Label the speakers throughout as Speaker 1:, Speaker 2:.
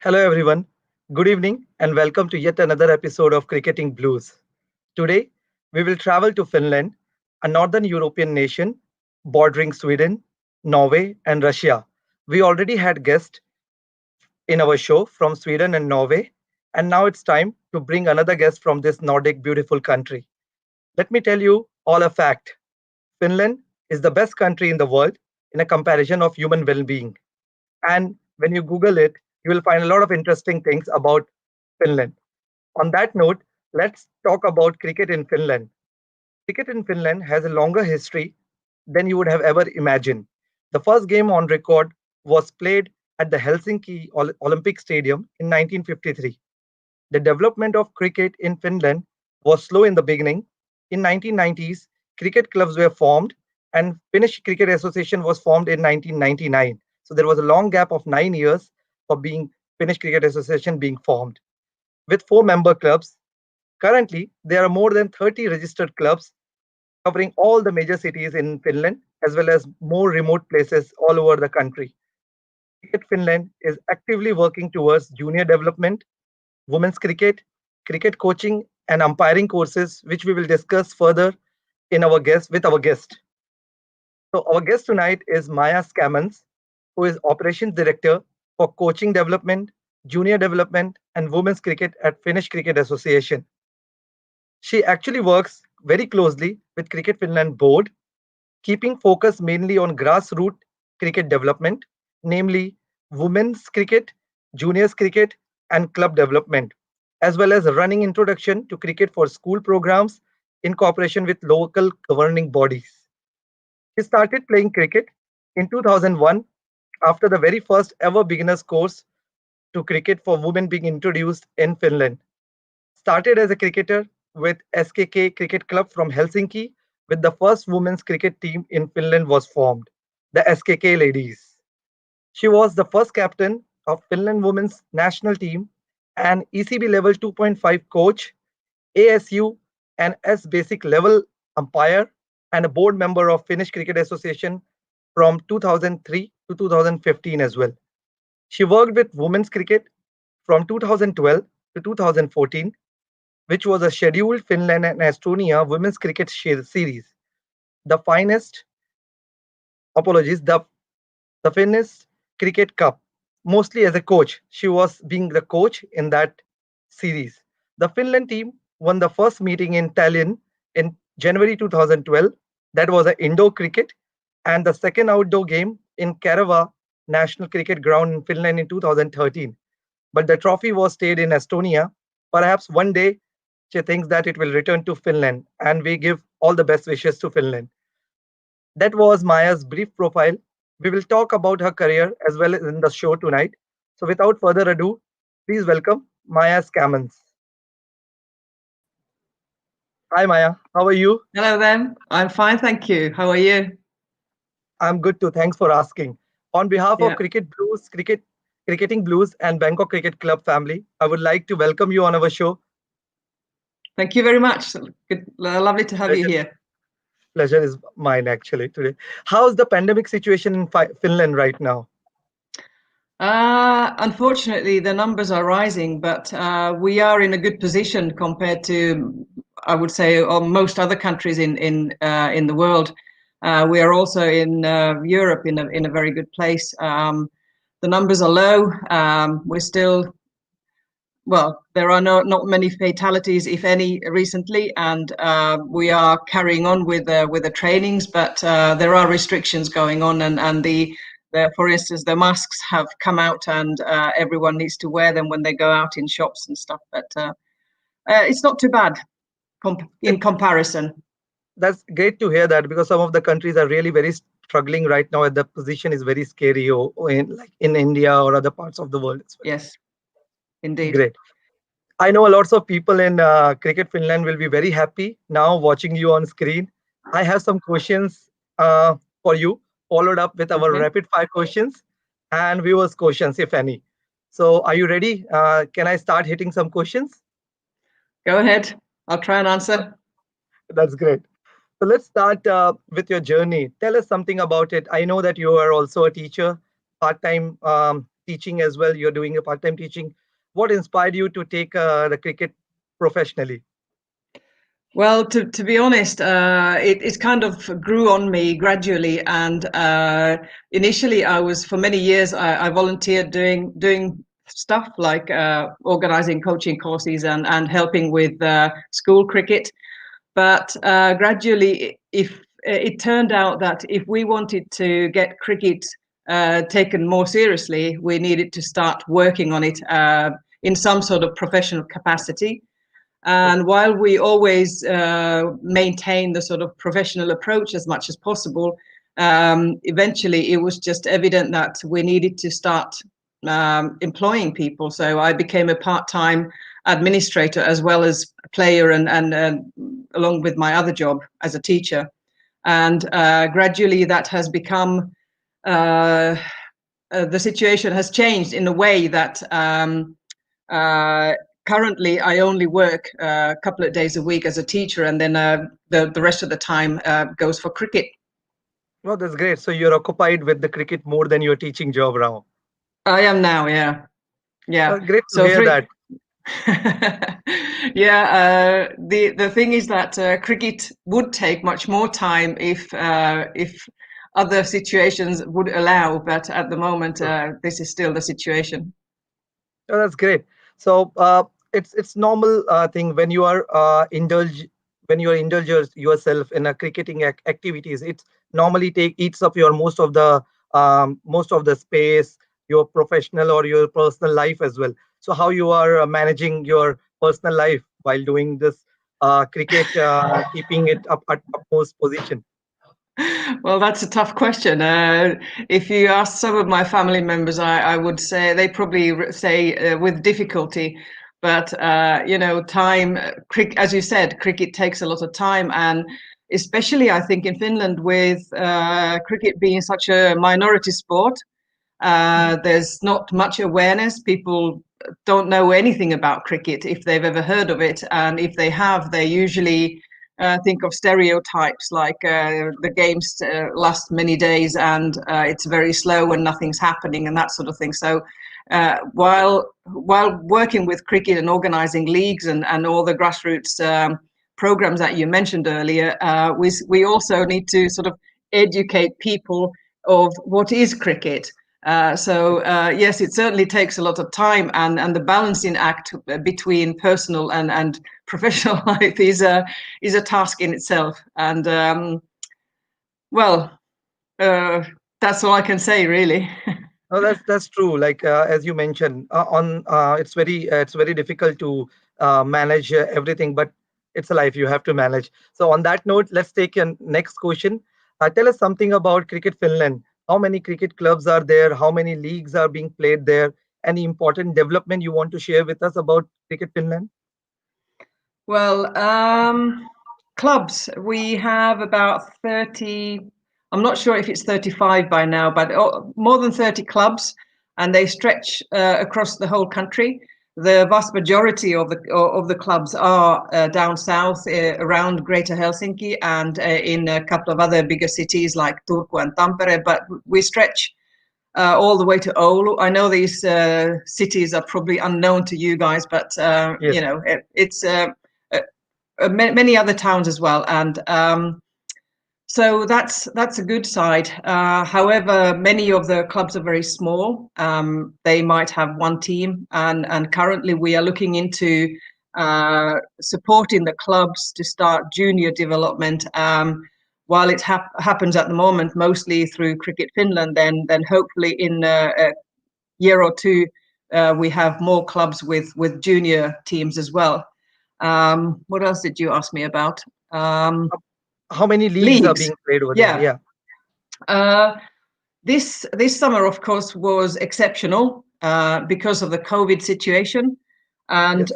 Speaker 1: Hello, everyone. Good evening, and welcome to yet another episode of Cricketing Blues. Today, we will travel to Finland, a northern European nation bordering Sweden, Norway, and Russia. We already had guests in our show from Sweden and Norway, and now it's time to bring another guest from this Nordic beautiful country. Let me tell you all a fact. Finland is the best country in the world in a comparison of human well being. And when you Google it, you will find a lot of interesting things about Finland. On that note, let's talk about cricket in Finland. Cricket in Finland has a longer history than you would have ever imagined. The first game on record was played at the Helsinki Olympic Stadium in 1953. The development of cricket in Finland was slow in the beginning. In 1990s, cricket clubs were formed and Finnish Cricket Association was formed in 1999. So there was a long gap of 9 years for being Finnish Cricket Association being formed. With 4 member clubs, currently there are more than 30 registered clubs covering all the major cities in Finland as well as more remote places all over the country. Cricket Finland is actively working towards junior development, women's cricket, cricket coaching, and umpiring courses, which we will discuss further in our guest with our guest. So our guest tonight is Maya Scammons, who is operations director for coaching development, junior development, and women's cricket at Finnish Cricket Association. She actually works very closely with Cricket Finland board, keeping focus mainly on grassroots cricket development, namely women's cricket, juniors cricket, and club development, as well as running introduction to cricket for school programs in cooperation with local governing bodies. He started playing cricket in 2001 after the very first ever beginners course to cricket for women being introduced in Finland. Started as a cricketer with SKK Cricket Club from Helsinki, with the first women's cricket team in Finland was formed, the SKK Ladies. She was the first captain of Finland women's national team, an ECB level 2.5 coach, ASU and S basic level umpire, and a board member of Finnish Cricket Association from 2003 to 2015 as well. She worked with women's cricket from 2012 to 2014, which was a scheduled Finland and Estonia women's cricket series. The finest, apologies, the Finnish Cricket Cup, mostly as a coach. She was being the coach in that series. The Finland team won the first meeting in Tallinn in January 2012. That was an indoor cricket, and the second outdoor game in Kerava National Cricket Ground in Finland in 2013. But the trophy was stayed in Estonia. Perhaps one day she thinks that it will return to Finland, and we give all the best wishes to Finland. That was Maya's brief profile. We will talk about her career as well as in the show tonight. So without further ado, please welcome Maya Scammons. Hi Maya, how are you?
Speaker 2: Hello then. I'm fine, thank you. How are you?
Speaker 1: I'm good too. Thanks for asking. On behalf of
Speaker 2: Yeah.
Speaker 1: Cricketing Blues and Bangkok Cricket Club family, I would like to welcome you on our show.
Speaker 2: Thank you very much. Good, lovely to have you
Speaker 1: Pleasure,
Speaker 2: here.
Speaker 1: pleasure is mine actually today. How's the pandemic situation in Finland right now?
Speaker 2: Unfortunately, the numbers are rising, but we are in a good position compared to, I would say, most other countries in the world. We are also in Europe in a very good place. The numbers are low. We're still well, there are not many fatalities, if any, recently, and we are carrying on with the trainings, but there are restrictions going on, and for instance, the masks have come out, and everyone needs to wear them when they go out in shops and stuff. But it's not too bad in comparison.
Speaker 1: That's great to hear that because some of the countries are really very struggling right now, and the position is very scary, or in like in India or other parts of the world as well.
Speaker 2: Yes, indeed.
Speaker 1: Great. I know lots of people in Cricket Finland will be very happy now watching you on screen. I have some questions for you, followed up with our
Speaker 2: Okay,
Speaker 1: rapid fire questions and viewers' questions, if any. So, are you ready? Can I start hitting some questions?
Speaker 2: go ahead. I'll try and answer.
Speaker 1: That's great. So, let's start with your journey. Tell us something about it. I know that you are also a teacher, part time teaching as well. You're doing a part-time teaching. What inspired you to take the cricket professionally?
Speaker 2: Well, to be honest, it kind of grew on me gradually, and initially I was for many years I volunteered doing stuff like organizing coaching courses and helping with school cricket. But gradually, if it turned out that if we wanted to get cricket taken more seriously, we needed to start working on it in some sort of professional capacity. And while we always maintain the sort of professional approach as much as possible, eventually it was just evident that we needed to start employing people. So I became a part-time administrator as well as a player, and along with my other job as a teacher. And gradually that has become, the situation has changed in a way that currently I only work a couple of days a week as a teacher, and then the rest of the time goes for cricket.
Speaker 1: Well, that's great. So you're occupied with the cricket more than your teaching job now.
Speaker 2: I am now, yeah.
Speaker 1: Great to
Speaker 2: So
Speaker 1: hear that.
Speaker 2: yeah, the thing is that cricket would take much more time if other situations would allow, but at the moment this is still the situation.
Speaker 1: Oh, that's great. So it's normal thing when you are indulge yourself in a cricketing activities. It normally eats up your most of the space, your professional or your personal life as well. So how you are managing your personal life while doing this cricket, keeping it up at utmost position?
Speaker 2: Well, that's a tough question. If you ask some of my family members, I would say they probably say with difficulty. But you know, time, as you said, cricket takes a lot of time, and especially I think in Finland, with cricket being such a minority sport, there's not much awareness. People don't know anything about cricket if they've ever heard of it, and if they have, they usually think of stereotypes like the games last many days and it's very slow and nothing's happening and that sort of thing. So while working with cricket and organizing leagues and all the grassroots programs that you mentioned earlier, we also need to sort of educate people of what is cricket. Yes, it certainly takes a lot of time, and the balancing act between personal and professional life is a task in itself. And well, that's all I can say, really.
Speaker 1: No, that's true. Like as you mentioned, on it's very difficult to manage everything, but it's a life you have to manage. So on that note, let's take a next question. Tell us something about Cricket Finland. How many cricket clubs are there? How many leagues are being played there? Any important development you want to share with us about Cricket Finland?
Speaker 2: Well, clubs, we have about 30, I'm not sure if it's 35 by now, but more than 30 clubs, and they stretch across the whole country. The vast majority of the clubs are down south around Greater Helsinki and in a couple of other bigger cities like Turku and Tampere, but we stretch all the way to Oulu. I know these cities are probably unknown to you guys, but
Speaker 1: Yes.
Speaker 2: you know, it's many other towns as well, and so that's a good side. However, many of the clubs are very small. They might have one team, and currently we are looking into supporting the clubs to start junior development. While it happens at the moment mostly through Cricket Finland, then hopefully in a year or two we have more clubs with junior teams as well. What else did you ask me about?
Speaker 1: How many leagues are
Speaker 2: Leagues.
Speaker 1: being played over there?
Speaker 2: Yeah.
Speaker 1: Yeah.
Speaker 2: This summer, of course, was exceptional because of the COVID situation, and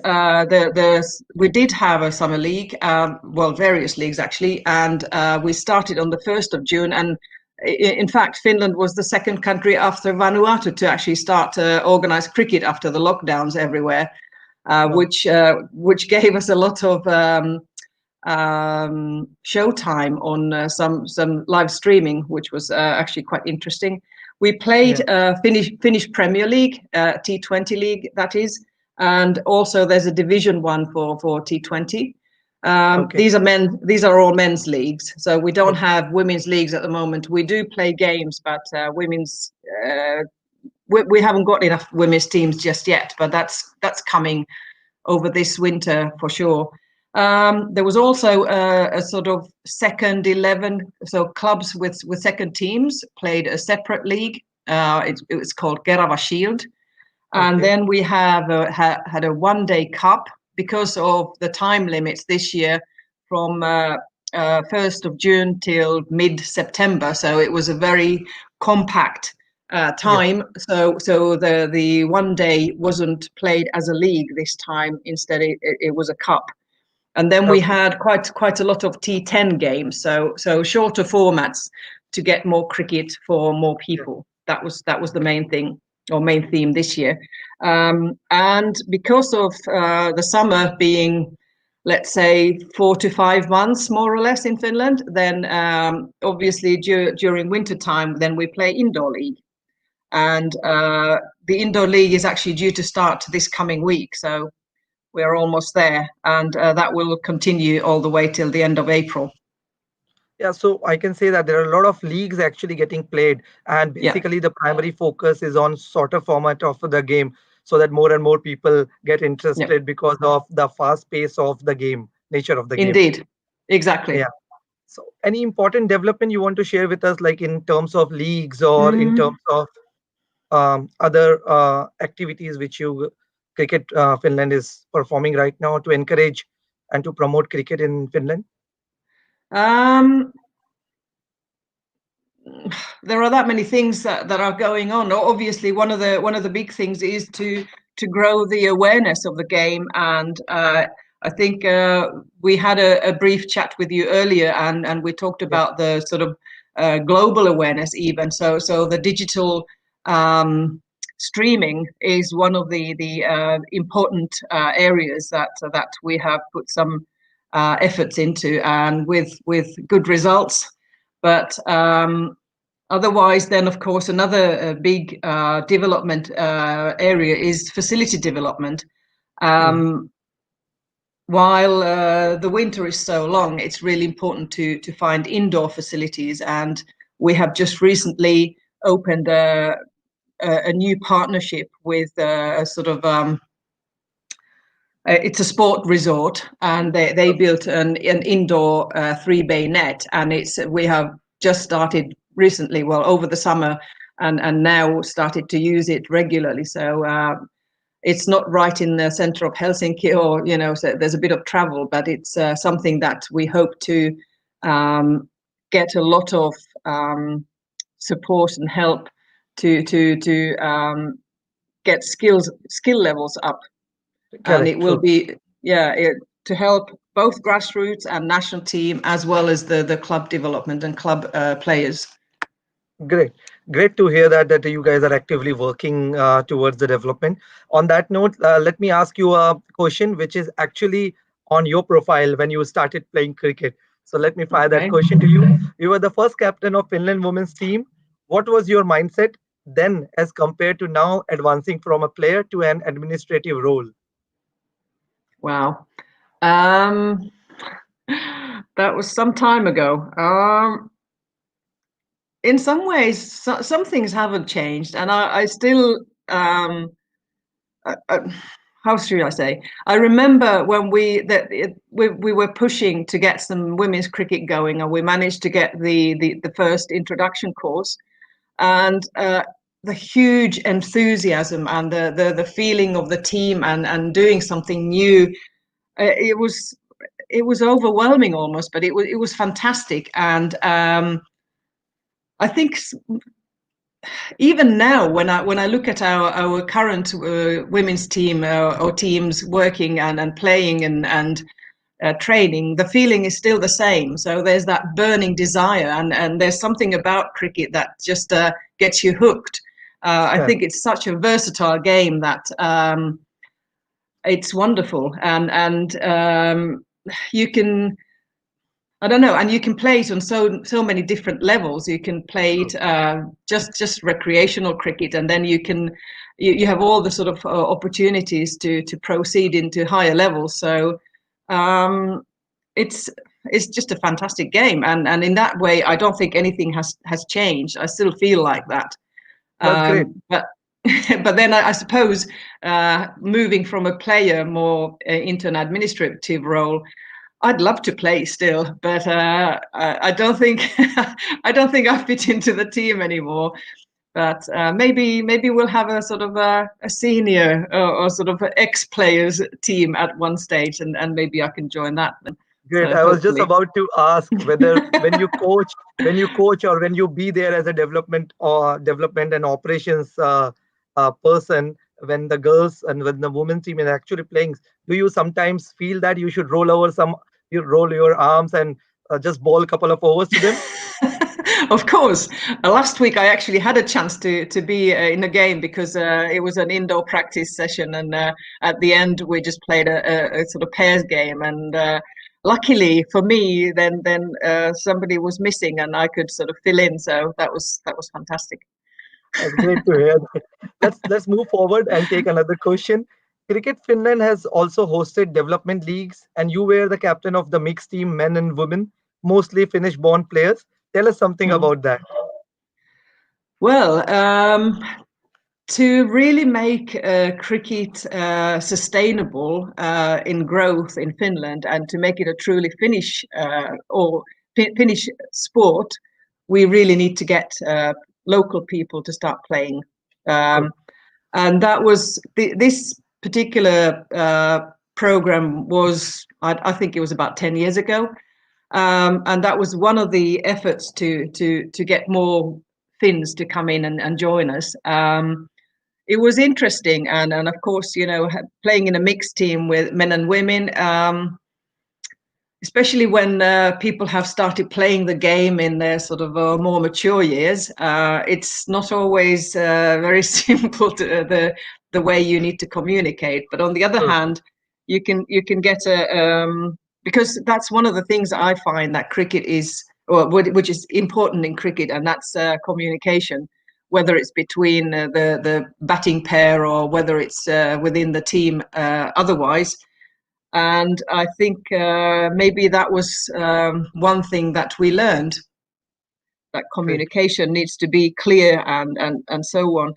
Speaker 2: we did have a summer league, well, various leagues actually, and we started on the 1st of June. And in fact, Finland was the second country after Vanuatu to actually start organized cricket after the lockdowns everywhere, which gave us a lot of showtime on some live streaming, which was actually quite interesting. We played
Speaker 1: Yeah.
Speaker 2: Finnish Premier League, T20 league, that is, and also there's a Division One for T20.
Speaker 1: Okay.
Speaker 2: These are all men's leagues, so we don't
Speaker 1: Okay.
Speaker 2: have women's leagues at the moment. We do play games, but we haven't got enough women's teams just yet. But that's coming over this winter for sure. There was also a sort of second 11, so clubs with second teams played a separate league. It was called 𝐼𝙨𝙬𝙚, and
Speaker 1: Okay.
Speaker 2: then we have had a one-day cup because of the time limits this year from 1st of June till mid-September. So it was a very compact
Speaker 1: Yeah.
Speaker 2: time. So the one day wasn't played as a league this time. Instead, it was a cup. And then we
Speaker 1: Okay.
Speaker 2: had quite a lot of T10 games, so shorter formats to get more cricket for more
Speaker 1: Yeah.
Speaker 2: people. That was the main thing or main theme this year. And because of the summer being, let's say, 4 to 5 months more or less in Finland, then obviously during winter time, then we play indoor league. And the indoor league is actually due to start this coming week. So we're almost there, and that will continue all the way till the end of April.
Speaker 1: Yeah, so I can say that there are a lot of leagues actually getting played, and
Speaker 2: Yeah,
Speaker 1: basically the primary focus is on shorter format of the game, so that more and more people get
Speaker 2: yeah,
Speaker 1: interested because of the fast pace of the game, nature of the game.
Speaker 2: indeed, exactly.
Speaker 1: Yeah. So, any important development you want to share with us, like in terms of leagues or in
Speaker 2: Mm,
Speaker 1: terms of other activities which you cricket Finland is performing right now to encourage and to promote cricket in Finland?
Speaker 2: um, there are that many things that are going on. Obviously, one of the big things is to grow the awareness of the game, and I think we had a brief chat with you earlier, and we talked
Speaker 1: Yeah.
Speaker 2: about the sort of global awareness even. So the digital streaming is one of the important areas that we have put some efforts into, and with good results. But otherwise, then, of course, another big development area is facility development.
Speaker 1: Mhm.
Speaker 2: Um, while the winter is so long, it's really important to find indoor facilities, and we have just recently opened a new partnership with a sort of it's a sport resort, and they built an indoor 3 bay net, and it's we have just started recently, well, over the summer, and now started to use it regularly. So it's not right in the center of Helsinki, or so there's a bit of travel, but it's something that we hope to get a lot of support and help to get skill levels up, and it
Speaker 1: Correct,
Speaker 2: will
Speaker 1: true.
Speaker 2: be, yeah, to help both grassroots and national team, as well as the club development and club players.
Speaker 1: Great. Great to hear that you guys are actively working towards the development. On that note, let me ask you a question which is actually on your profile when you started playing cricket. So let me fire that
Speaker 2: Okay.
Speaker 1: question to you. You were the first captain of Finland women's team. What was your mindset then as compared to now advancing from a player to an administrative role?
Speaker 2: Wow. um that was some time ago. In some ways, some things haven't changed, and I still uh, uh, how should I say? I remember when we were pushing to get some women's cricket going, and we managed to get the first introduction course, and the huge enthusiasm and the feeling of the team and doing something new. It was overwhelming almost, but it was fantastic, and I think even now, when I look at our current women's team, or teams working and playing and training, the feeling is still the same. So there's that burning desire, and there's something about cricket that just gets you hooked. I
Speaker 1: Correct.
Speaker 2: think it's such a versatile game that it's wonderful, and you can I don't know, and you can play it on so many different levels. You can play it just recreational cricket, and then you have all the sort of opportunities to proceed into higher levels. So um, it's it's just a fantastic game, and in that way, I don't think anything has changed. I still feel like that,
Speaker 1: That's great.
Speaker 2: but. But then I suppose moving from a player more into an administrative role, I'd love to play still, but I don't think I don't think I fit into the team anymore. But maybe we'll have a sort of a senior or sort of ex-players team at one stage, and maybe I can join that.
Speaker 1: Great.
Speaker 2: So
Speaker 1: I was just
Speaker 2: hopefully.
Speaker 1: about to ask whether when you coach or when you be there as a development and operations person, when the girls and when the women's team is actually playing, do you sometimes feel that you should you roll your arms and just bowl a couple of overs to them?
Speaker 2: Of course. Last week I actually had a chance to be in a game because it was an indoor practice session, and at the end we just played a sort of pairs game, and luckily for me, then somebody was missing and I could sort of fill in, so that was fantastic.
Speaker 1: That's great to hear. Let's move forward and take another question. Cricket Finland has also hosted development leagues, and you were the captain of the mixed team, men and women, mostly Finnish-born players. Tell us something
Speaker 2: Mm.
Speaker 1: about that.
Speaker 2: Well, to really make cricket sustainable in growth in Finland, and to make it a truly Finnish Finnish sport, we really need to get local people to start playing.
Speaker 1: True.
Speaker 2: And that was this particular program was, I think it was about 10 years ago. And that was one of the efforts to get more Finns to come in and join us. It was interesting, and of course, playing in a mixed team with men and women, especially when people have started playing the game in their sort of more mature years, it's not always very simple to the way you need to communicate. But on the other
Speaker 1: True.
Speaker 2: hand, you can get a because that's one of the things I find that cricket is, or which is important in cricket, and that's communication, whether it's between the batting pair or whether it's within the team otherwise. And I think maybe that was one thing that we learned, that
Speaker 1: Great.
Speaker 2: communication needs to be clear and so on.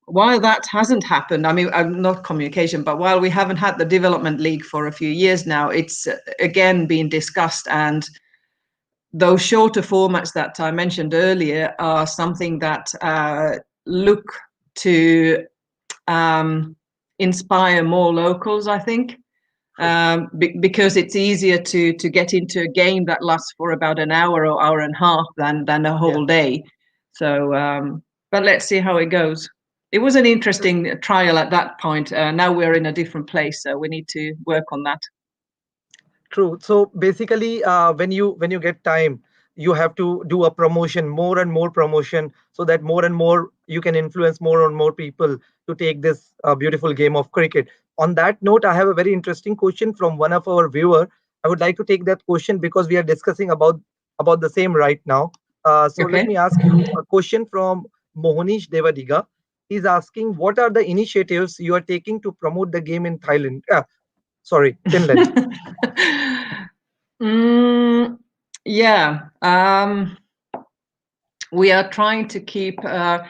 Speaker 2: While that hasn't happened, I mean, not communication, but while we haven't had the development league for a few years now, it's again being discussed. And those shorter formats that I mentioned earlier are something that look to inspire more locals, I think.
Speaker 1: True.
Speaker 2: Because it's easier to get into a game that lasts for about an hour or hour and a half than a
Speaker 1: Yeah.
Speaker 2: whole day. So, but let's see how it goes. It was an interesting trial at that point. Now we're in a different place, so we need to work on that.
Speaker 1: True. So basically, when you get time, you have to do a promotion, more and more promotion, so that more and more you can influence more and more people to take this beautiful game of cricket. On that note, I have a very interesting question from one of our viewer. I would like to take that question because we are discussing about the same right now. So let
Speaker 2: Okay.
Speaker 1: me ask you a question from Mohanish Devadiga. He's asking, what are the initiatives you are taking to promote the game in Thailand? Sorry, Finland.
Speaker 2: Mm, yeah. We are trying to keep the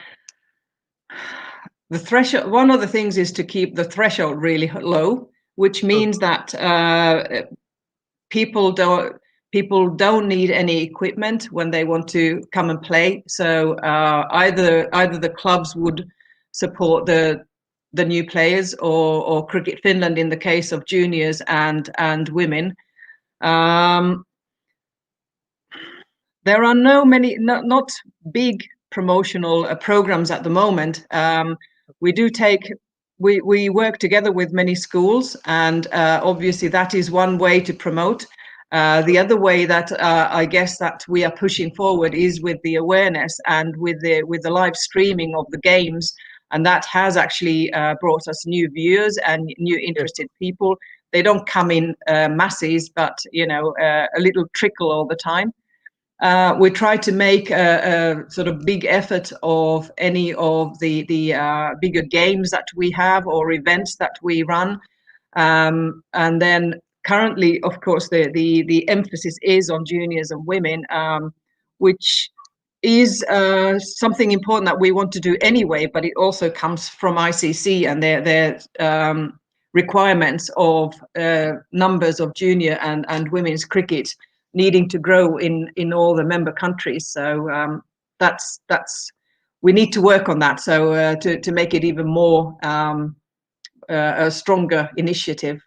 Speaker 2: threshold. One of the things is to keep the threshold really low, which
Speaker 1: True.
Speaker 2: means that people don't need any equipment when they want to come and play. So either the clubs would support the new players, or Cricket Finland in the case of juniors and women. Um, there are not big promotional programs at the moment. We do take we work together with many schools, and obviously that is one way to promote. The other way that I guess that we are pushing forward is with the awareness and with the live streaming of the games, and that has actually brought us new viewers and new
Speaker 1: Yes.
Speaker 2: interested people. they don't come in masses, but a little trickle all the time. We try to make a sort of big effort of any of the bigger games that we have or events that we run, and then currently, of course, the emphasis is on juniors and women, which is something important that we want to do anyway, but it also comes from ICC and their requirements of numbers of junior and women's cricket needing to grow in all the member countries. So that's we need to work on that. So to make it even more a stronger initiative.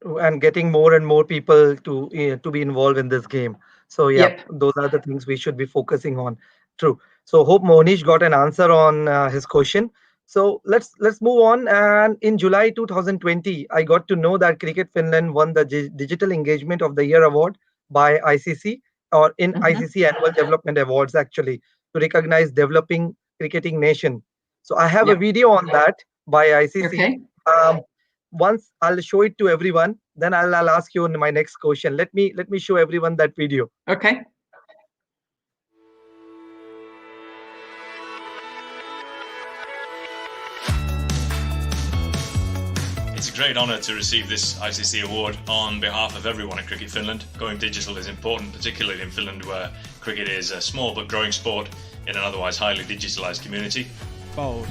Speaker 1: And getting more and more people to be involved in this game. So yeah,
Speaker 2: Yep.
Speaker 1: those are the things we should be focusing on. True. So hope Monish got an answer on his question. So let's move on. And in July 2020, I got to know that Cricket Finland won the Digital Engagement of the Year award by ICC, or in ICC Annual Development Awards, actually, to recognize developing cricketing nation. So I have a video on that by ICC.
Speaker 2: Okay.
Speaker 1: Once I'll show it to everyone, then I'll ask you my next question. Let me show everyone that video.
Speaker 2: Okay.
Speaker 3: It's a great honour to receive this ICC award on behalf of everyone at Cricket Finland. Going digital is important, particularly in Finland, where cricket is a small but growing sport in an otherwise highly digitalised community.
Speaker 4: Bowls.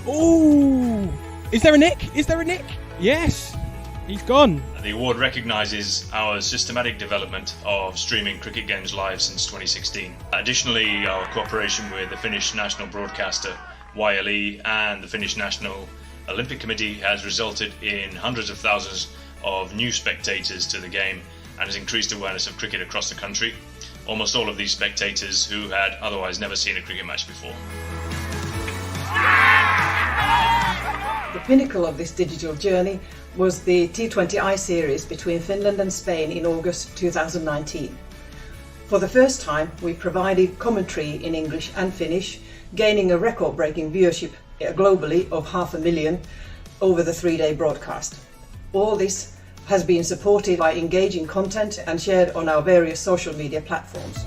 Speaker 4: Ooh! Is there a nick? Is there a nick? Yes! He's gone.
Speaker 3: The award recognises our systematic development of streaming cricket games live since 2016. Additionally, our cooperation with the Finnish national broadcaster 𝐼𝙨 and the Finnish National Olympic Committee has resulted in hundreds of thousands of new spectators to the game and has increased awareness of cricket across the country. Almost all of these spectators who had otherwise never seen a cricket match before.
Speaker 5: The pinnacle of this digital journey was the T20I series between Finland and Spain in August 2019. For the first time, we provided commentary in English and Finnish, gaining a record-breaking viewership globally of 500,000 over the 3-day broadcast. All this has been supported by engaging content and shared on our various social media platforms.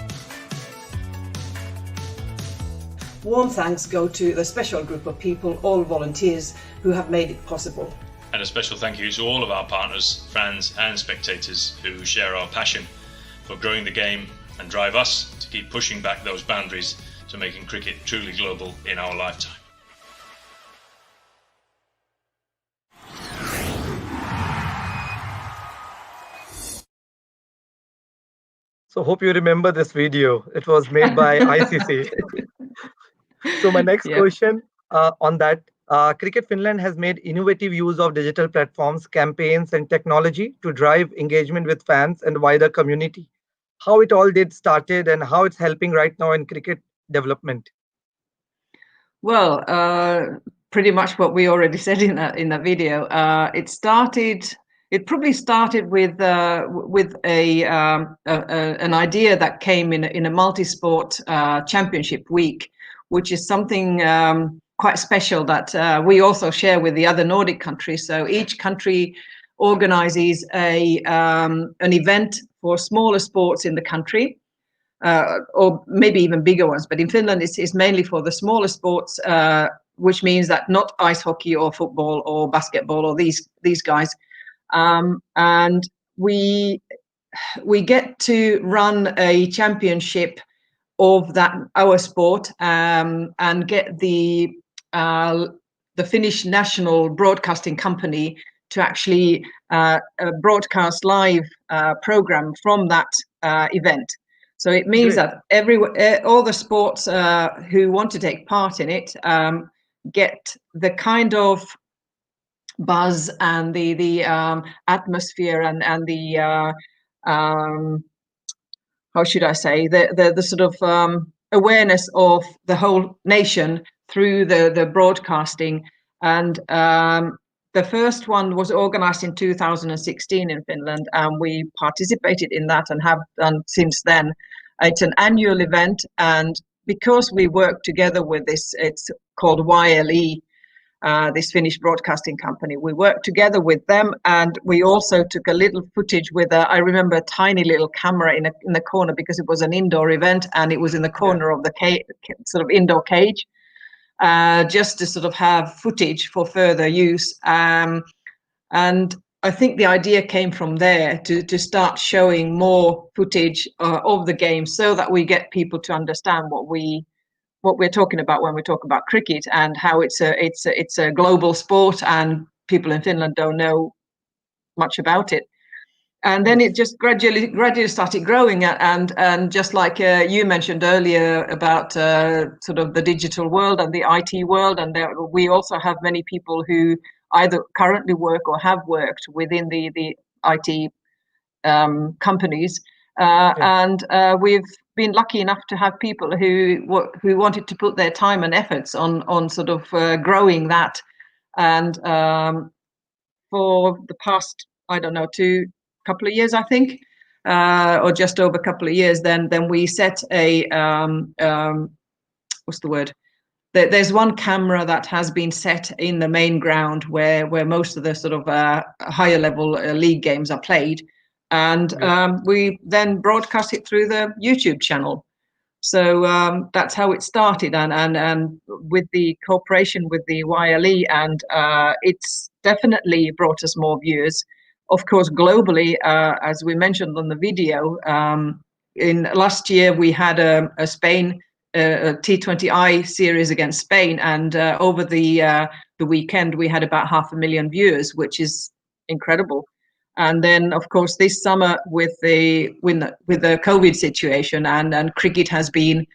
Speaker 5: Warm thanks go to the special group of people, all volunteers, who have made it possible.
Speaker 3: And a special thank you to all of our partners, fans and spectators who share our passion for growing the game and drive us to keep pushing back those boundaries to making cricket truly global in our lifetime.
Speaker 1: So hope you remember this video. It was made by ICC. So my next question on that, Cricket Finland has made innovative use of digital platforms, campaigns and technology to drive engagement with fans and wider community. How it all started and how it's helping right now in cricket development?
Speaker 2: Well, pretty much what we already said in that video. It probably started with an idea that came in a multi-sport championship week, which is something quite special that we also share with the other Nordic countries. So each country organizes an event for smaller sports in the country, or maybe even bigger ones. But in Finland, it's mainly for the smaller sports, which means that not ice hockey or football or basketball or these guys. And we get to run a championship of our sport, and get the Finnish national broadcasting company to actually broadcast live program from that event. So it means that all the sports who want to take part in it get the kind of buzz and the atmosphere and the how should I say, the sort of awareness of the whole nation through the broadcasting. And the first one was organized in 2016 in Finland, and we participated in that and have done since then. It's an annual event, and because we work together with this, it's called 𝐼𝙨, this Finnish broadcasting company. We worked together with them, and we also took a little footage with I remember a tiny little camera in the corner, because it was an indoor event and it was in the corner of the sort of indoor cage, just to sort of have footage for further use. And I think the idea came from there, to start showing more footage of the game, so that we get people to understand what we're talking about when we talk about cricket, and how it's a global sport and people in Finland don't know much about it. And then it just gradually started growing, and just like you mentioned earlier about sort of the digital world and the IT world, and we also have many people who either currently work or have worked within the IT companies, and we've been lucky enough to have people who wanted to put their time and efforts on sort of growing that. And for the past, I don't know, couple of years, I think, or just over a couple of years, then we set a what's the word? There's one camera that has been set in the main ground where most of the sort of higher level league games are played, and we then broadcast it through the YouTube channel. So that's how it started, and with the cooperation with the 𝐼𝐚, and it's definitely brought us more viewers. Of course, globally, as we mentioned on the video, in last year we had a Spain T20I series against Spain, and over the weekend we had about 500,000 viewers, which is incredible. And then, of course, this summer with the COVID situation, and cricket has been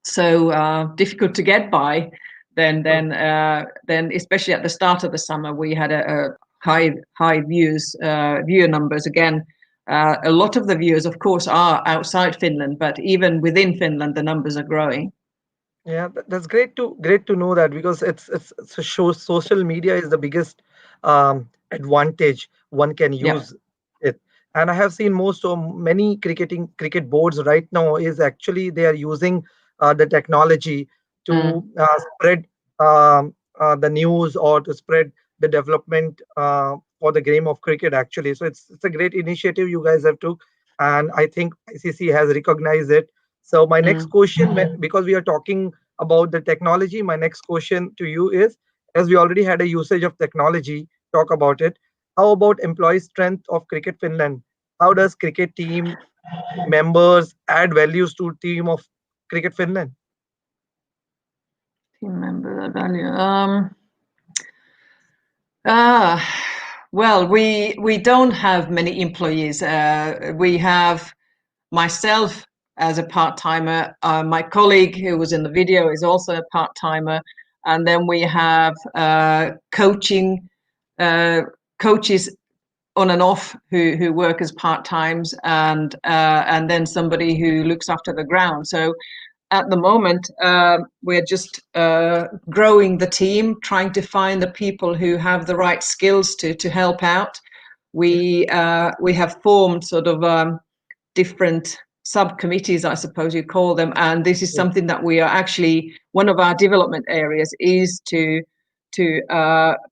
Speaker 2: so difficult to get by, then especially at the start of the summer, we had a high viewer numbers again. A lot of the viewers, of course, are outside Finland, but even within Finland, the numbers are growing.
Speaker 1: Yeah, that's great to know that, because it's shows social media is the biggest advantage one can use it. And I have seen many cricket boards right now is actually they are using the technology to spread the news, or to spread the development for the game of cricket actually. So it's a great initiative you guys have took, and I think ICC has recognized it. So my next question, because we are talking about the technology, my next question to you is, as we already had a usage of technology, talk about it. How about employee strength of Cricket Finland? How does cricket team members add values to team of Cricket Finland?
Speaker 2: Team member value. Well, we don't have many employees. We have myself as a part-timer. My colleague who was in the video is also a part-timer, and then we have coaches on and off who work as part-times, and then somebody who looks after the ground. So at the moment, we're just growing the team, trying to find the people who have the right skills to help out. We have formed sort of different subcommittees, I suppose you call them, and this is something that we are actually, one of our development areas is to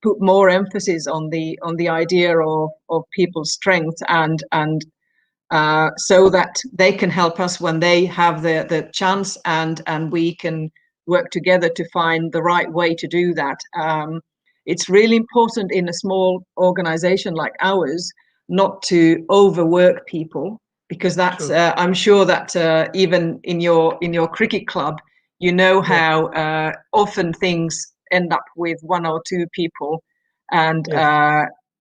Speaker 2: put more emphasis on the idea of people's strengths, and so that they can help us when they have the chance, and we can work together to find the right way to do that. It's really important in a small organization like ours not to overwork people, because that's I'm sure that even in your cricket club, you know how often things end up with one or two people, and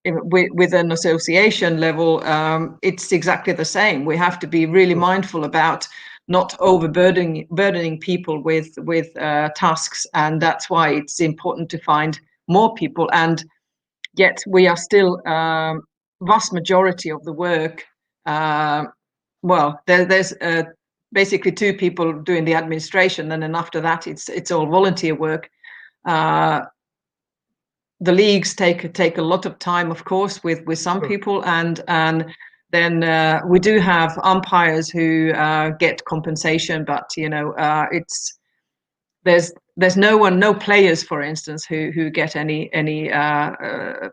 Speaker 2: with an association level, it's exactly the same. We have to be really mindful about not overburdening people with tasks, and that's why it's important to find more people. And yet we are still vast majority of the work. Well, there's basically two people doing the administration, and then after that, it's all volunteer work. The leagues take a lot of time, of course, with some people, and then we do have umpires who get compensation, but you know, there's there's no players, for instance, who get any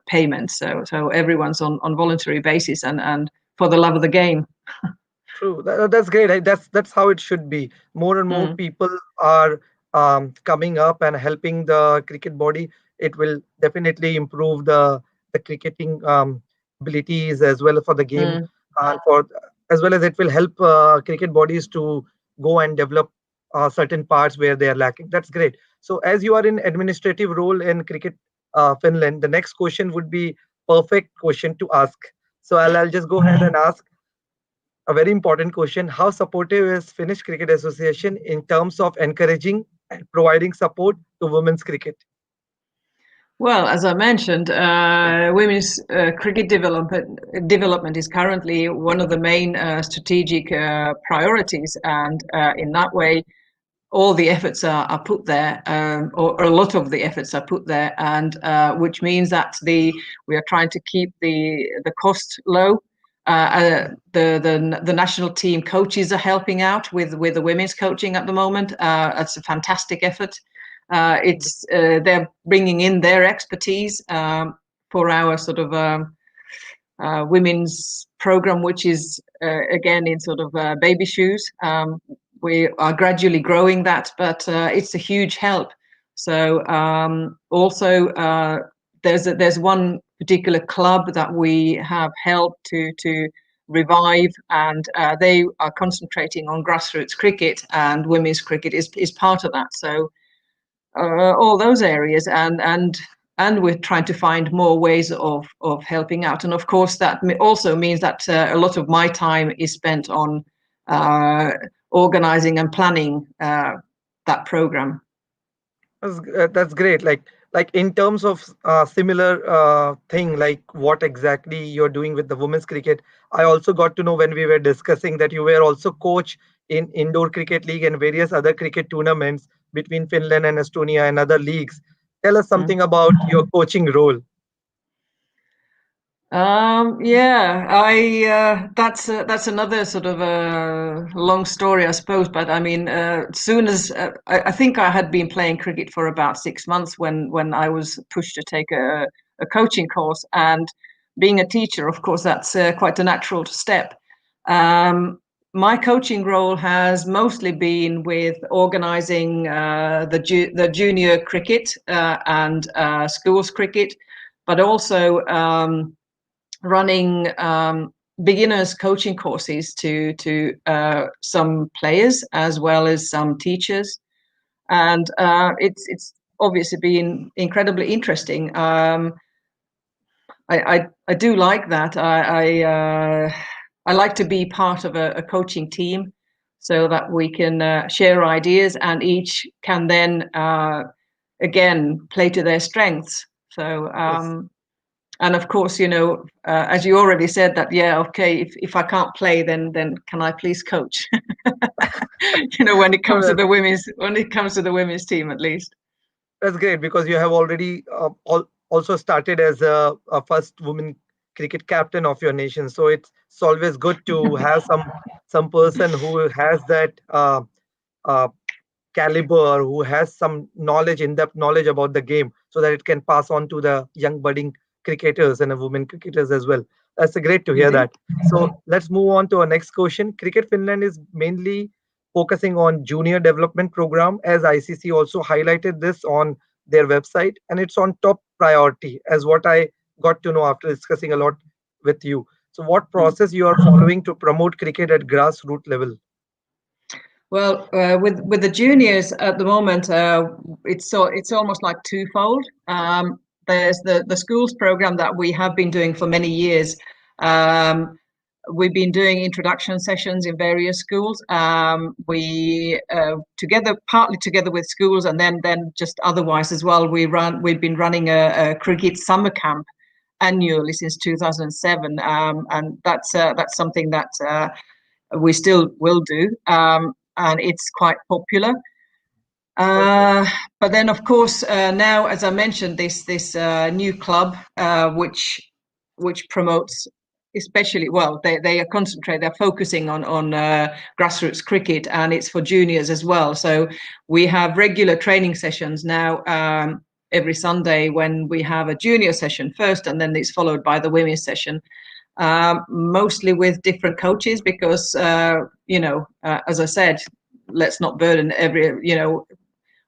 Speaker 2: payments. So everyone's on voluntary basis and for the love of the game.
Speaker 1: True. That's great. That's how it should be. More and more
Speaker 2: Mm,
Speaker 1: people are coming up and helping the cricket body. It will definitely improve the cricketing abilities as well for the game,
Speaker 2: mm,
Speaker 1: and for as well as it will help cricket bodies to go and develop certain parts where they are lacking. That's great. So as you are in administrative role in cricket Finland, the next question would be perfect question to ask. So I'll just go ahead and ask a very important question. How supportive is Finnish Cricket Association in terms of encouraging and providing support to women's cricket?
Speaker 2: Well, as I mentioned, women's cricket development is currently one of the main strategic priorities, and in that way, all the efforts are put there, or a lot of the efforts are put there, and which means that we are trying to keep the cost low. The national team coaches are helping out with the women's coaching at the moment. It's a fantastic effort. They're bringing in their expertise for our sort of women's program, which is again in sort of baby shoes. We are gradually growing that, but it's a huge help. So also there's one particular club that we have helped to revive, and they are concentrating on grassroots cricket, and women's cricket is part of that. So all those areas, and we're trying to find more ways of helping out. And of course, that also means that a lot of my time is spent on organizing and planning that program.
Speaker 1: That's great. Like in terms of similar thing, like what exactly you're doing with the women's cricket. I also got to know when we were discussing that you were also coach in indoor cricket league and various other cricket tournaments between Finland and Estonia and other leagues. Tell us something about your coaching role.
Speaker 2: Yeah, I that's another sort of a long story, I suppose. But I mean, soon as I think I had been playing cricket for about 6 months when I was pushed to take a coaching course, and being a teacher, of course, that's quite a natural step. My coaching role has mostly been with organising the junior cricket and schools cricket, but also running beginners coaching courses to some players as well as some teachers, and it's obviously been incredibly interesting. I do like that. I like to be part of a coaching team so that we can share ideas, and each can then again play to their strengths. So
Speaker 1: Yes.
Speaker 2: and of course, as you already said, that yeah, okay, if I can't play, then can I please coach? When it
Speaker 1: No,
Speaker 2: comes to the women's team, at least.
Speaker 1: that's great because you have already also started as a first woman cricket captain of your nation. So it's always good to have some person who has that uh, caliber, who has some knowledge, in-depth knowledge about the game, so that it can pass on to the young budding cricketers and the women cricketers as well. That's great to hear
Speaker 2: Indeed.
Speaker 1: that. So let's move on to our next question. Cricket Finland is mainly focusing on junior development program, as ICC also highlighted this on their website, and it's on top priority, as what I got to know after discussing a lot with you. So what process you are following to promote cricket at grassroots level?
Speaker 2: Well, with the juniors at the moment, it's almost like twofold. There's the schools program that we have been doing for many years. We've been doing introduction sessions in various schools. We partly together with schools, and then just otherwise as well. We've been running a cricket summer camp annually since 2007, and that's something that we still will do, and it's quite popular. But then, of course, now, as I mentioned, this new club which promotes especially, well, they are they're focusing on grassroots cricket, and it's for juniors as well. So we have regular training sessions now, every Sunday, when we have a junior session first, and then it's followed by the women's session, mostly with different coaches, because as I said, let's not burden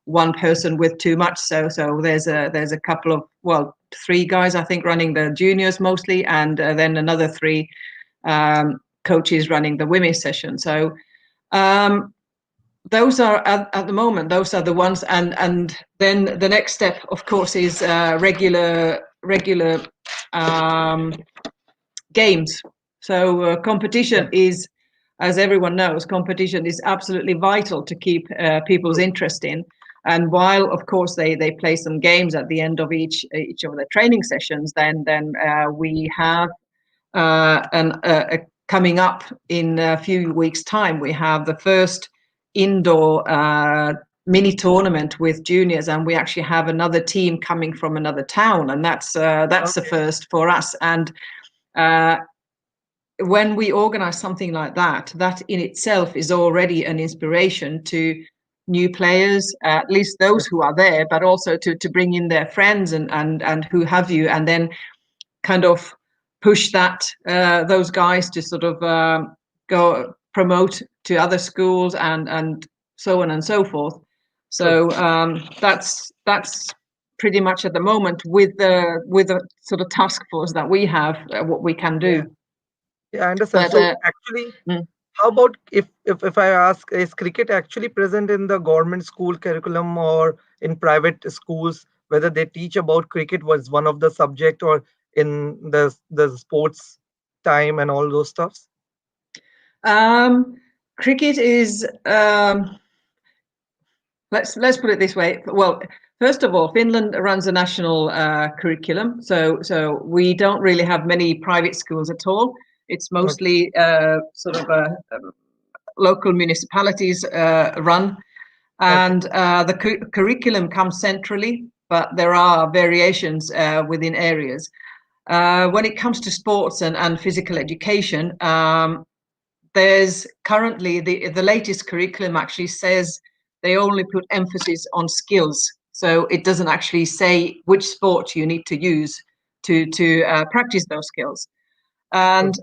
Speaker 2: one person with too much. So there's a couple of, well, 3 guys I think running the juniors mostly, and then another 3 coaches running the women's session. So those are at the moment, those are the ones, and then the next step, of course, is regular games. So competition is, as everyone knows, competition is absolutely vital to keep people's interest in. And while, of course, they play some games at the end of each of the training sessions, then we have coming up in a few weeks' time, we have the first indoor mini tournament with juniors, and we actually have another team coming from another town, and that's the first for us. And when we organize something like that, that in itself is already an inspiration to new players, at least those who are there, but also to bring in their friends and who have you, and then kind of push those guys to sort of go promote to other schools and so on and so forth. So that's pretty much at the moment with the sort of task force that we have, what we can do.
Speaker 1: Yeah, I understand.
Speaker 2: But,
Speaker 1: So actually, how about if I ask, is cricket actually present in the government school curriculum or in private schools? Whether they teach about cricket was one of the subject, or in the sports time and all those stuffs?
Speaker 2: Cricket is, let's put it this way. Well, first of all, Finland runs a national curriculum, so we don't really have many private schools at all. It's mostly sort of local municipalities run, and the curriculum comes centrally, but there are variations within areas. When it comes to sports and physical education, there's currently the latest curriculum actually says they only put emphasis on skills. So it doesn't actually say which sport you need to use to practice those skills. And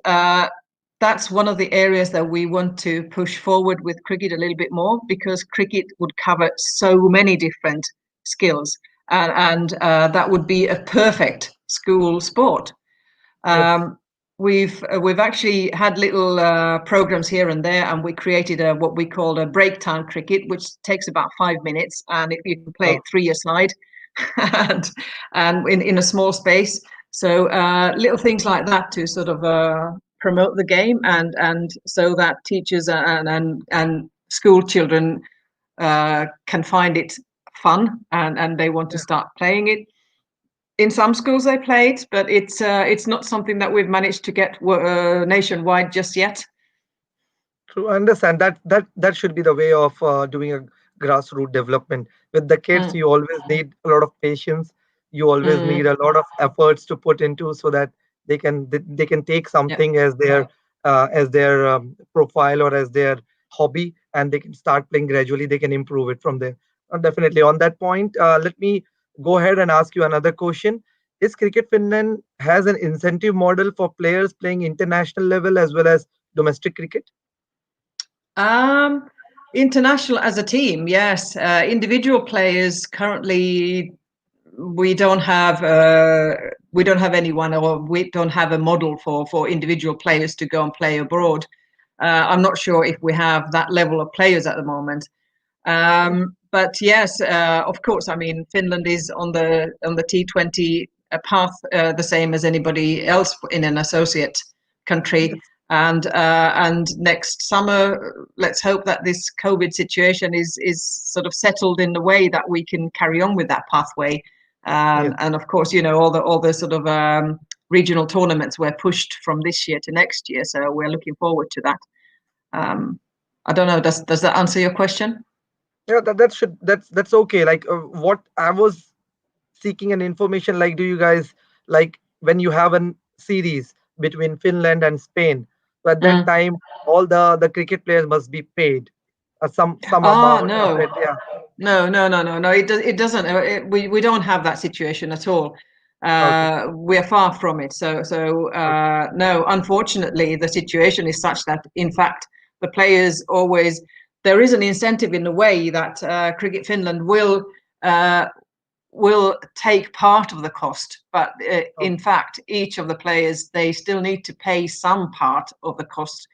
Speaker 2: that's one of the areas that we want to push forward with cricket a little bit more, because cricket would cover so many different skills, and that would be a perfect school sport. We've actually had little programs here and there, and we created what we call a break time cricket, which takes about 5 minutes, and you can play it 3-a-side and in a small space. So little things like that to sort of promote the game, and so that teachers and school children can find it fun, and they want to start playing it. In some schools they play it, but it's not something that we've managed to get nationwide just yet.
Speaker 1: To understand that should be the way of doing a grassroots development with the kids. You always need a lot of patience. You always need a lot of efforts to put into, so that they can take something as their profile or as their hobby, and they can start playing gradually. They can improve it from there. Definitely on that point, let me go ahead and ask you another question. Is Cricket Finland has an incentive model for players playing international level as well as domestic cricket?
Speaker 2: International as a team, yes. Individual players currently we don't have anyone, or we don't have a model for individual players to go and play abroad. I'm not sure if we have that level of players at the moment. But yes, of course. I mean, Finland is on the T20 path, the same as anybody else in an associate country. And next summer, let's hope that this COVID situation is sort of settled in the way that we can carry on with that pathway. And of course, all the sort of regional tournaments were pushed from this year to next year, so we're looking forward to that. I don't know. Does that answer your question?
Speaker 1: Yeah, that's okay. Like what I was seeking an information, like, do you guys, like, when you have a series, between Finland and Spain. So at that
Speaker 2: Mm.
Speaker 1: time, all the cricket players must be paid some
Speaker 2: Ah,
Speaker 1: amount of
Speaker 2: no.
Speaker 1: it. Yeah.
Speaker 2: No. It doesn't. We don't have that situation at all.
Speaker 1: Okay.
Speaker 2: We are far from it.
Speaker 1: Okay.
Speaker 2: No. Unfortunately, the situation is such that, in fact, the players always, there is an incentive in a way that Cricket Finland will take part of the cost, but in
Speaker 1: Okay.
Speaker 2: fact, each of the players, they still need to pay some part of the cost,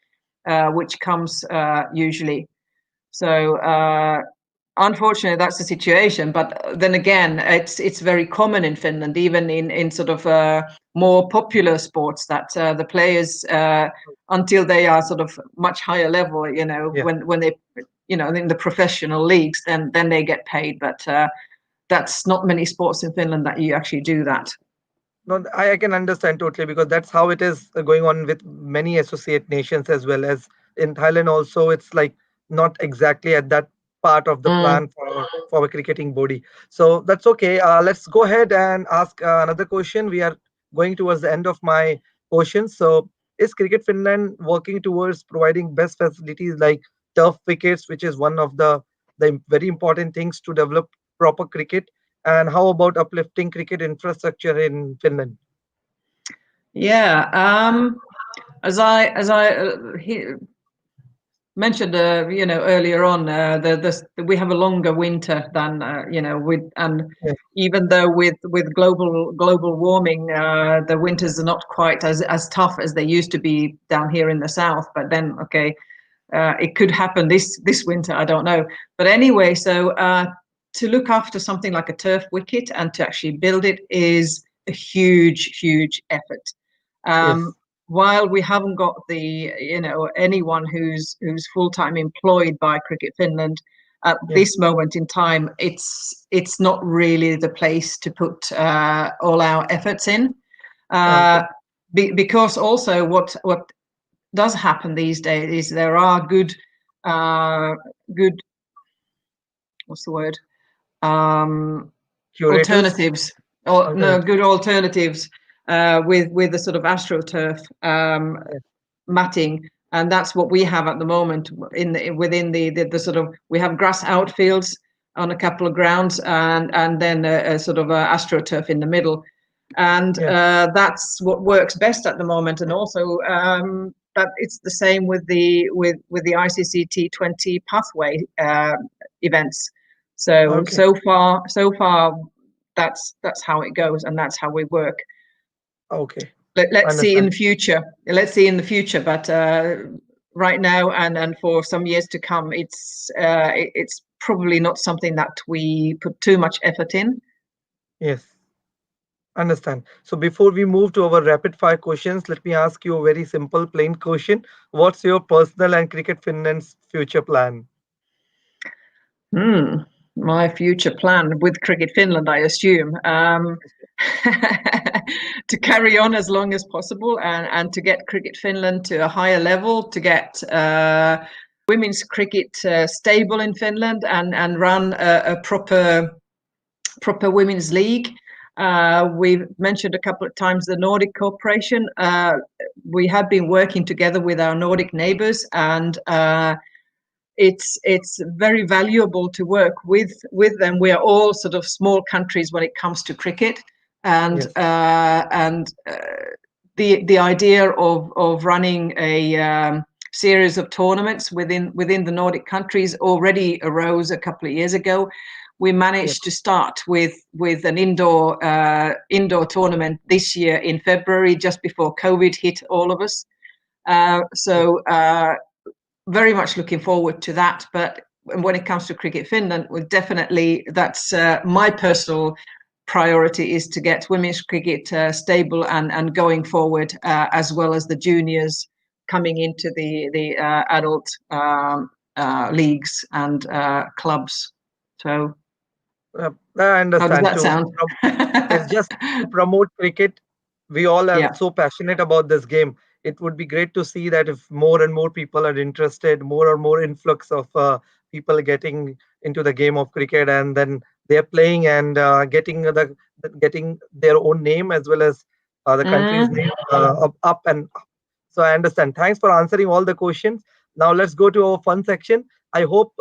Speaker 2: which comes usually. So unfortunately, that's the situation. But then again, it's very common in Finland, even in sort of more popular sports, that the players, until they are sort of much higher level,
Speaker 1: Yeah.
Speaker 2: when they, in the professional leagues, then they get paid. But that's not many sports in Finland that you actually do that.
Speaker 1: No, I can understand totally because that's how it is going on with many associate nations as well as in Thailand. Also, it's like not exactly at that part of the
Speaker 2: Mm.
Speaker 1: plan for a cricketing body. So that's okay. Let's go ahead and ask another question. We are going towards the end of my questions. So, is Cricket Finland working towards providing best facilities like turf wickets, which is one of the very important things to develop proper cricket? And how about uplifting cricket infrastructure in Finland?
Speaker 2: Yeah. As I mentioned, earlier on, we have a longer winter than with, and
Speaker 1: Yeah,
Speaker 2: even though with global warming, the winters are not quite as tough as they used to be down here in the south. But then, okay, it could happen this winter. I don't know. But anyway, so to look after something like a turf wicket and to actually build it is a huge effort.
Speaker 1: yes,
Speaker 2: Um, while we haven't got the anyone who's full-time employed by Cricket Finland at
Speaker 1: yeah,
Speaker 2: this moment in time, it's not really the place to put all our efforts in. Uh,
Speaker 1: okay,
Speaker 2: because also what does happen these days is there are good, what's the word, um,
Speaker 1: curators.
Speaker 2: alternatives, or
Speaker 1: Okay,
Speaker 2: no, good alternatives with the sort of astroturf
Speaker 1: yeah,
Speaker 2: matting, and that's what we have at the moment within the sort of, we have grass outfields on a couple of grounds, and then a sort of astroturf in the middle, and
Speaker 1: yeah,
Speaker 2: that's what works best at the moment. And also, but it's the same with the ICC T20 pathway events. So
Speaker 1: okay,
Speaker 2: so far, that's how it goes, and that's how we work.
Speaker 1: okay.
Speaker 2: Let's see in
Speaker 1: Understand.
Speaker 2: the future. Let's see in the future, but right now and for some years to come, it's probably not something that we put too much effort in.
Speaker 1: Yes, understand. So before we move to our rapid fire questions, let me ask you a very simple, plain question. What's your personal and Cricket Finland's future plan?
Speaker 2: Hmm. My future plan with Cricket Finland, I assume, to carry on as long as possible, and to get Cricket Finland to a higher level, to get women's cricket stable in Finland, and run a proper women's league. We've mentioned a couple of times the Nordic cooperation. We have been working together with our Nordic neighbours, and it's very valuable to work with them. We are all sort of small countries when it comes to cricket, and
Speaker 1: Yes,
Speaker 2: the idea of running a series of tournaments within the Nordic countries already arose a couple of years ago. We
Speaker 1: yes,
Speaker 2: managed to start with an indoor tournament this year in February, just before COVID hit all of us.
Speaker 1: yes.
Speaker 2: Very much looking forward to that. But when it comes to Cricket Finland, well, definitely that's my personal priority, is to get women's cricket stable and going forward, as well as the juniors coming into the adult leagues and clubs. So
Speaker 1: I
Speaker 2: how does
Speaker 1: understand
Speaker 2: that
Speaker 1: too.
Speaker 2: sound?
Speaker 1: It's just to promote cricket. We all are
Speaker 2: Yeah.
Speaker 1: so passionate about this game. It would be great to see that if more and more people are interested, more and more influx of people getting into the game of cricket, and then they're playing and getting their own name as well as The country's name up and up. So I understand. Thanks for answering all the questions. Now let's go to our fun section. I hope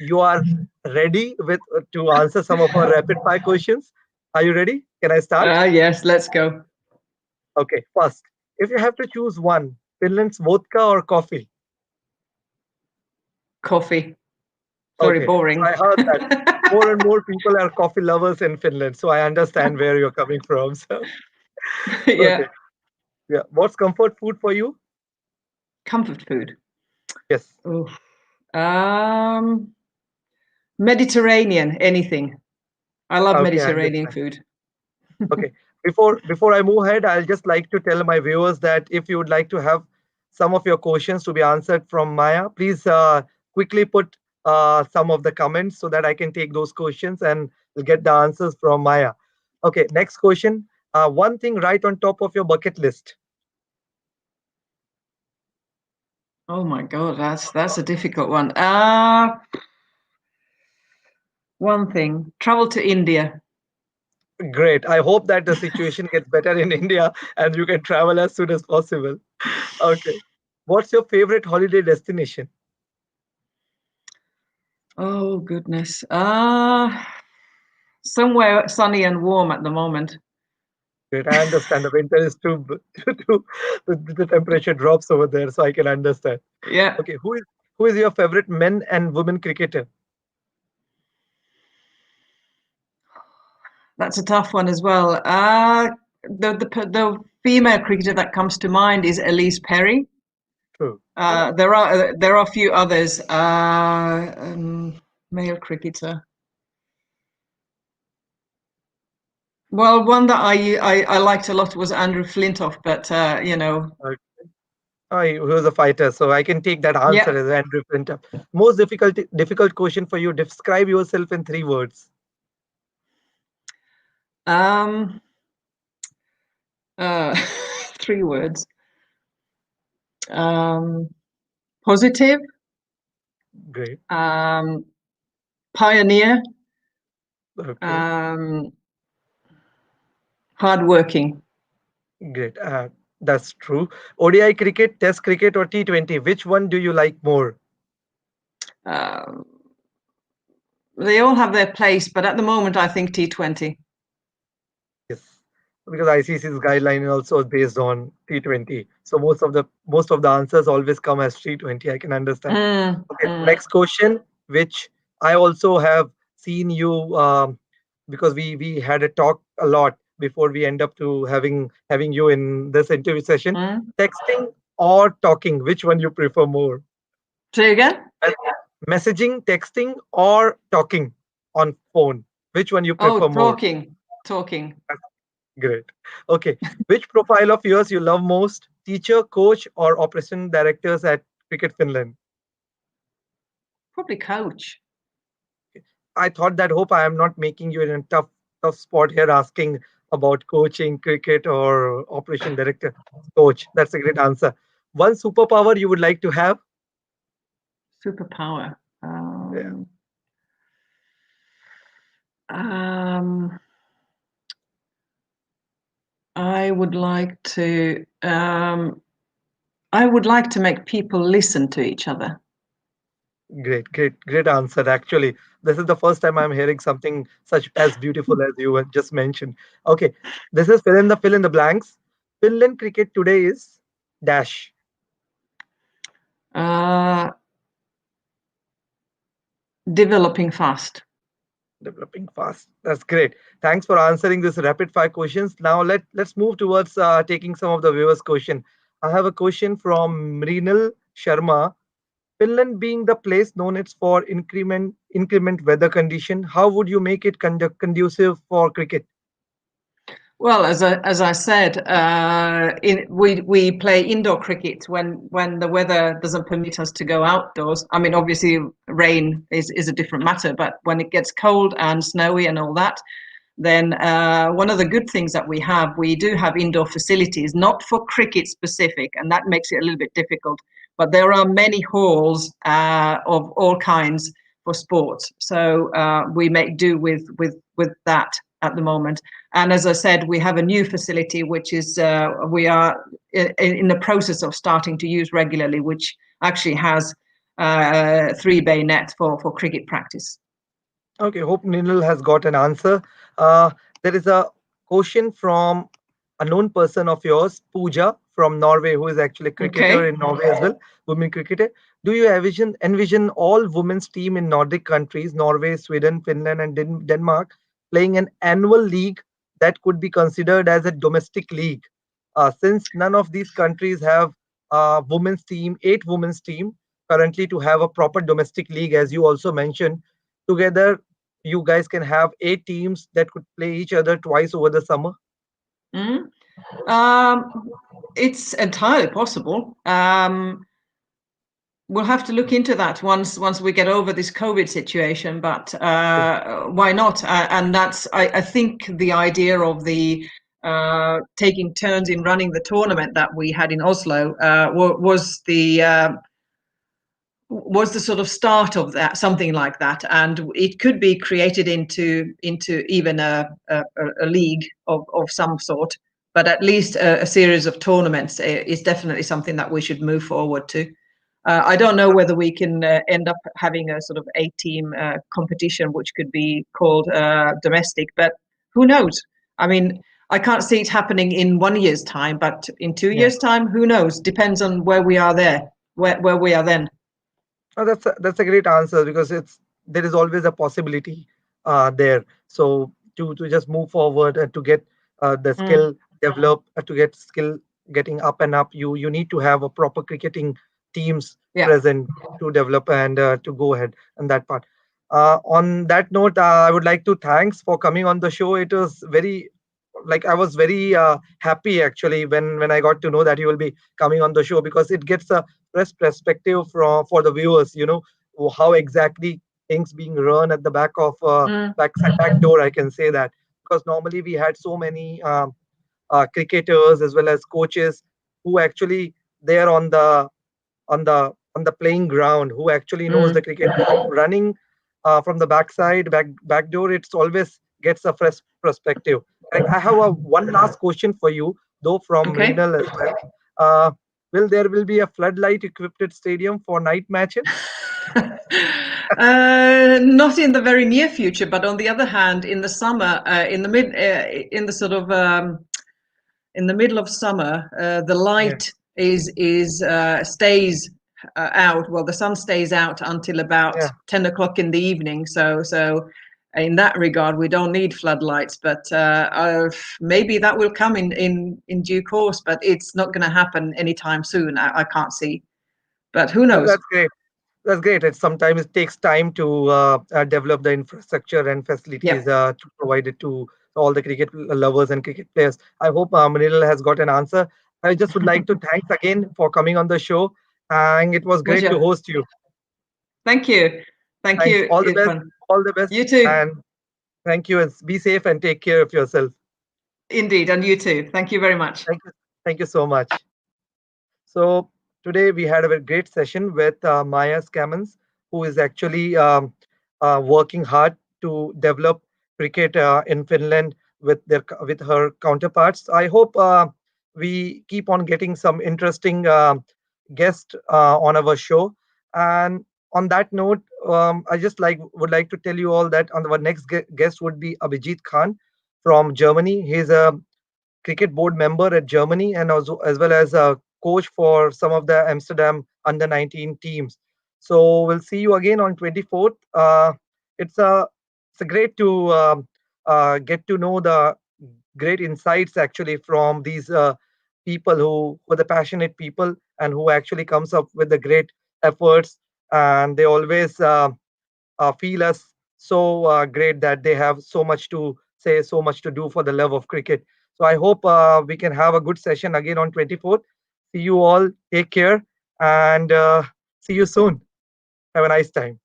Speaker 1: you are ready with to answer some of our rapid fire questions. Are you ready? Can I start?
Speaker 2: Yes, let's go.
Speaker 1: Okay. First, if you have to choose one, Finland's vodka or coffee?
Speaker 2: Coffee. Very
Speaker 1: Okay.
Speaker 2: boring.
Speaker 1: I heard that more and more people are coffee lovers in Finland, so I understand where you're coming from. So
Speaker 2: Yeah.
Speaker 1: okay. Yeah. What's comfort food for you?
Speaker 2: Comfort food.
Speaker 1: Yes.
Speaker 2: Oof. Mediterranean, anything. I love
Speaker 1: Okay, I
Speaker 2: Mediterranean
Speaker 1: understand.
Speaker 2: food.
Speaker 1: Okay. Before I move ahead, I'll just like to tell my viewers that if you would like to have some of your questions to be answered from Maya, please quickly put some of the comments so that I can take those questions and we'll get the answers from Maya. Okay, next question. One thing right on top of your bucket list.
Speaker 2: Oh my God, that's a difficult one. One thing, travel to India.
Speaker 1: Great. I hope that the situation gets better in India and you can travel as soon as possible. Okay. What's your favorite holiday destination?
Speaker 2: Oh goodness. Somewhere sunny and warm at the moment.
Speaker 1: Great. I understand the winter is too the temperature drops over there, so I can understand.
Speaker 2: Yeah.
Speaker 1: Okay, who is your favorite men and women cricketer?
Speaker 2: That's a tough one as well. The female cricketer that comes to mind is Elise Perry.
Speaker 1: True.
Speaker 2: There are a few others. Male cricketer. Well, one that I liked a lot was Andrew Flintoff, but
Speaker 1: Okay. He was a fighter, so I can take that answer
Speaker 2: yeah.
Speaker 1: as Andrew Flintoff. Most difficult question for you. Describe yourself in 3 words.
Speaker 2: Um, 3 words. Positive,
Speaker 1: Great.
Speaker 2: pioneer,
Speaker 1: Okay.
Speaker 2: hardworking.
Speaker 1: Great. That's true. ODI cricket, Test cricket, or T20? Which one do you like more?
Speaker 2: Um, they all have their place, but at the moment, I think T20.
Speaker 1: Yes, because ICC's guideline is also based on T20. So most of the answers always come as T20. I can understand. Okay, next question, which I also have seen you because we had a talk a lot before we end up to having you in this interview session. Texting or talking, which one you prefer more?
Speaker 2: Say again?
Speaker 1: Uh, Messaging, texting, or talking on phone? Which one you
Speaker 2: Oh,
Speaker 1: prefer more?
Speaker 2: talking.
Speaker 1: Great. Okay. Which profile of yours you love most? Teacher, coach, or operation directors at Cricket Finland?
Speaker 2: Probably coach.
Speaker 1: I thought that hope I am not making you in a tough spot here asking about coaching, cricket, or operation director. Coach. That's a great answer. One superpower you would like to have?
Speaker 2: Superpower.
Speaker 1: Yeah.
Speaker 2: I would like to. I would like to make people listen to each other.
Speaker 1: Great answer. Actually, this is the first time I'm hearing something such as beautiful as you had just mentioned. Okay, this is fill in the blanks. Finland cricket today is dash.
Speaker 2: Developing fast.
Speaker 1: Developing fast. That's great. Thanks for answering this rapid fire questions. Now let's move towards taking some of the viewers' question. I have a question from Mrinal Sharma. Finland being the place known it's for inclement weather condition, how would you make it conducive for cricket?
Speaker 2: Well, as I said, we play indoor cricket when the weather doesn't permit us to go outdoors. I mean, obviously, rain is a different matter, but when it gets cold and snowy and all that, then one of the good things that we do have indoor facilities, not for cricket specific, and that makes it a little bit difficult. But there are many halls of all kinds for sports, so we make do with that. at the moment. And as I said, we have a new facility which is we are in the process of starting to use regularly, which actually has 3-bay net for cricket practice.
Speaker 1: Okay, hope Ninal has got an answer. Uh, there is a question from a known person of yours, Pooja from Norway, who is actually a cricketer
Speaker 2: Okay.
Speaker 1: in Norway as well, women cricketer. Do you envision all women's team in Nordic countries, Norway, Sweden, Finland, and Denmark, playing an annual league that could be considered as a domestic league? Since none of these countries have a women's team, 8 women's team currently to have a proper domestic league, as you also mentioned, together you guys can have 8 teams that could play each other twice over the summer.
Speaker 2: Mm. It's entirely possible. We'll have to look into that once we get over this COVID situation. But why not? And that's I think the idea of the taking turns in running the tournament that we had in Oslo was the sort of start of that, something like that, and it could be created into even a league of some sort. But at least a series of tournaments is definitely something that we should move forward to. I don't know whether we can end up having a sort of 8-team competition, which could be called domestic, but who knows? I mean, I can't see it happening in 1 year's time, but in 2
Speaker 1: Yeah.
Speaker 2: years' time, who knows? Depends on where we are where we are then.
Speaker 1: Oh, that's a great answer because there is always a possibility there. So to just move forward and to get the
Speaker 2: Mm.
Speaker 1: skill develop, to get skill getting up and up, you need to have a proper cricketing teams
Speaker 2: Yeah.
Speaker 1: present to develop and to go ahead on that part. On that note, I would like to thanks for coming on the show. It was very like I was very happy actually when I got to know that you will be coming on the show because it gets a fresh perspective from for the viewers. How exactly things being run at the back of
Speaker 2: Mm.
Speaker 1: back door. I can say that because normally we had so many cricketers as well as coaches who actually there on the playing ground who actually knows the
Speaker 2: Mm.
Speaker 1: cricket running from the back door. It's always gets a fresh perspective. I have one last question for you, though from
Speaker 2: Okay.
Speaker 1: Renal as well. Uh, will be a floodlight equipped stadium for night matches?
Speaker 2: Not in the very near future, but on the other hand, in the summer, in the sort of in the middle of summer, the
Speaker 1: Yeah,
Speaker 2: light stays out. Well, the sun stays out until about
Speaker 1: yeah.
Speaker 2: 10 o'clock in the evening. So in that regard, we don't need floodlights. But maybe that will come in due course. But it's not going to happen anytime soon. I can't see. But who
Speaker 1: Oh,
Speaker 2: knows?
Speaker 1: that's great. That's great. Sometimes it takes time to develop the infrastructure and
Speaker 2: Yeah.
Speaker 1: facilities to provide it to all the cricket lovers and cricket players. I hope Manil has got an answer. I just would like to thanks again for coming on the show, and it was great to
Speaker 2: Pleasure.
Speaker 1: host you.
Speaker 2: Thank you. Thank
Speaker 1: Thanks.
Speaker 2: you,
Speaker 1: All the best.
Speaker 2: Irfan.
Speaker 1: All the best,
Speaker 2: You too.
Speaker 1: and thank you. And be safe and take care of yourself.
Speaker 2: Indeed, and you too. Thank you very much.
Speaker 1: Thank you. Thank you so much. So today we had a very great session with Maya Scammons, who is actually working hard to develop cricket in Finland with her counterparts. I hope we keep on getting some interesting guests on our show. And on that note, I just would like to tell you all that on our next guest would be Abhijit Khan from Germany. He's a cricket board member at Germany and also as well as a coach for some of the Amsterdam under 19 teams. So we'll see you again on 24th. It's a it's a great to get to know the great insights actually from these people who are the passionate people and who actually comes up with the great efforts, and they always feel us so great that they have so much to say, so much to do for the love of cricket. So I hope we can have a good session again on 24th. See you all. Take care and see you soon. Have a nice time.